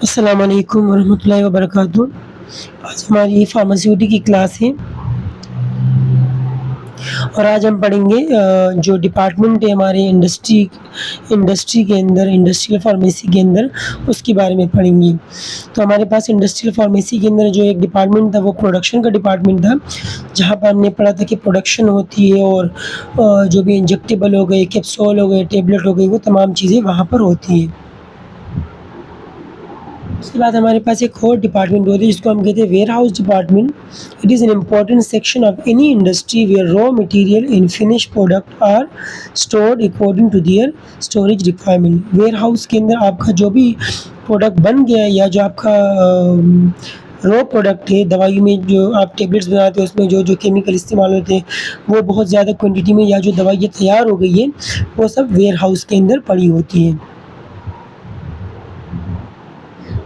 السلام علیکم ورحمۃ اللہ وبرکاتہ۔ آج ہماری فارماسیوٹی کی کلاس ہے اور آج ہم پڑھیں گے جو ڈپارٹمنٹ ہے ہمارے انڈسٹری کے اندر، انڈسٹریل فارمیسی کے اندر، اس کے بارے میں پڑھیں گے۔ تو ہمارے پاس انڈسٹریل فارمیسی کے اندر جو ایک ڈپارٹمنٹ تھا وہ پروڈکشن کا ڈپارٹمنٹ تھا، جہاں پر ہم نے پڑھا تھا کہ پروڈکشن ہوتی ہے اور جو بھی انجیکٹیبل ہو گئے، کیپسول ہو گئے، ٹیبلٹ ہو گئی، وہ تمام چیزیں وہاں پر ہوتی ہیں۔ اس کے بعد ہمارے پاس ایک اور ڈپارٹمنٹ ہوتی ہے جس کو ہم کہتے ہیں warehouse department. It is an important section of any industry where raw material and finish product are stored according to their storage requirement. Warehouse کے اندر آپ کا جو بھی پروڈکٹ بن گیا ہے یا جو آپ کا را پروڈکٹ ہے، دوائی میں جو آپ ٹیبلٹس بناتے ہیں اس میں جو کیمیکل استعمال ہوتے ہیں وہ بہت زیادہ کوانٹٹی میں، یا جو دوائیاں تیار ہو گئی ہے وہ سب ویئر ہاؤس کے اندر پڑی ہوتی ہیں۔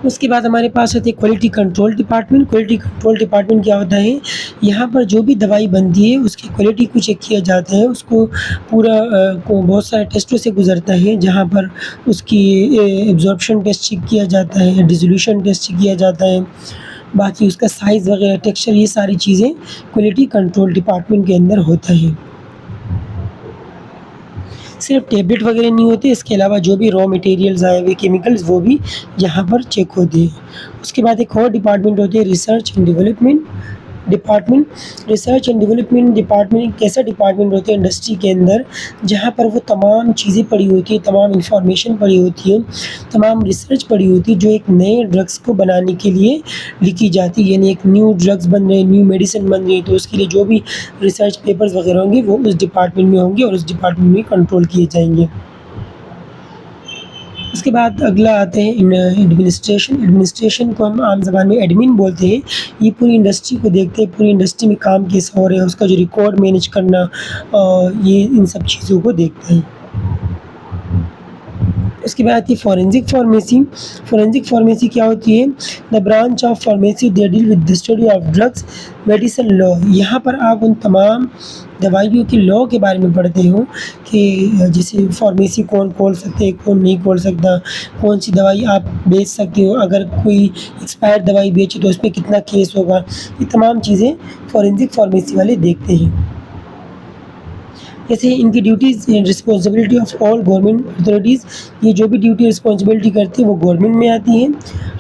اس کے بعد ہمارے پاس ہوتی ہے quality control department. Quality control department کیا ہوتا ہے؟ یہاں پر جو بھی دوائی بنتی ہے اس کی کوالٹی کو چیک کیا جاتا ہے، اس کو پورا بہت سارے ٹیسٹوں سے گزرتا ہے، جہاں پر اس کی ایبزارپشن ٹیسٹ چیک کیا جاتا ہے، ڈیزولوشن ٹیسٹ چیک کیا جاتا ہے، باقی اس کا سائز وغیرہ، ٹیکسچر، یہ ساری چیزیں کوالٹی کنٹرول ڈپارٹمنٹ کے اندر ہوتا ہے۔ صرف ٹیبلٹ وغیرہ نہیں ہوتے، اس کے علاوہ جو بھی را مٹیریلز آئے ہوئے کیمیکلز وہ بھی یہاں پر چیک ہوتے ہیں۔ اس کے بعد ایک اور ڈپارٹمنٹ ہوتی ہے research and development department. Research and development department ایک ایسا ڈپارٹمنٹ ہوتا ہے انڈسٹری کے اندر جہاں پر وہ تمام چیزیں پڑی ہوتی ہیں، تمام انفارمیشن پڑی ہوتی ہے، تمام ریسرچ پڑی ہوتی ہے جو ایک نئے ڈرگس کو بنانے کے لیے لکھی جاتی ہے، یعنی ایک نیو ڈرگس بن رہے ہیں، نیو میڈیسن بن رہی ہے، تو اس کے لیے جو بھی ریسرچ پیپرز وغیرہ ہوں گے وہ اس ڈپارٹمنٹ میں ہوں گے اور اس ڈپارٹمنٹ میں کنٹرول کیے جائیں گے۔ اس کے بعد اگلا آتے ہیں ایڈمنسٹریشن۔ ایڈمنسٹریشن کو ہم عام زبان میں ایڈمن بولتے ہیں۔ یہ پوری انڈسٹری کو دیکھتے ہیں، پوری انڈسٹری میں کام کیسا ہو رہا ہے، اس کا جو ریکارڈ مینیج کرنا، یہ ان سب چیزوں کو دیکھتے ہیں۔ اس کے بعد آتی ہے فورینزک فارمیسی۔ فورینزک فارمیسی کیا ہوتی ہے؟ The branch of pharmacy that deal with the study of drugs, medicine لا۔ یہاں پر آپ ان تمام دوائیوں کے لا کے بارے میں پڑھتے ہو کہ جیسے فارمیسی کون کھول سکتے ہیں، کون نہیں کھول سکتا، کون سی دوائی آپ بیچ سکتے ہو، اگر کوئی ایکسپائر دوائی بیچے تو اس پہ کتنا کیس ہوگا، یہ تمام چیزیں فورینزک فارمیسی والے دیکھتے ہیں۔ جیسے ان کی duties and responsibility of all government authorities, یہ جو بھی ڈیوٹی رسپانسبلٹی کرتے ہیں وہ گورنمنٹ میں آتی ہیں۔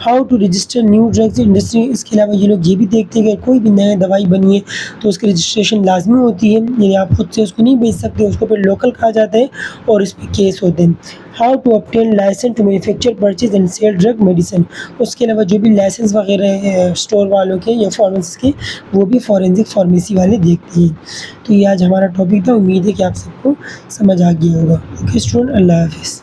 How to register new drugs industry, اس کے علاوہ یہ لوگ یہ بھی دیکھتے ہیں کہ کوئی بھی نیا دوائی بنی ہے تو اس کی رجسٹریشن لازمی ہوتی ہے، یعنی آپ خود سے اس کو نہیں بیچ سکتے، اس کو پھر لوکل کہا جاتا ہے اور اس پہ کیس ہوتے ہیں۔ How to obtain license to manufacture, purchase and sale drug medicine, اس کے علاوہ جو بھی لائسنس وغیرہ ہے اسٹور والوں کے یا فارمیسسٹ کے، وہ بھی فورینزک فارمیسی والے دیکھتے ہیں۔ تو یہ آج ہمارا ٹاپک تھا، امید ہے کہ آپ سب کو سمجھ آ گیا ہوگا۔ اوکے اسٹوڈنٹ، اللہ حافظ۔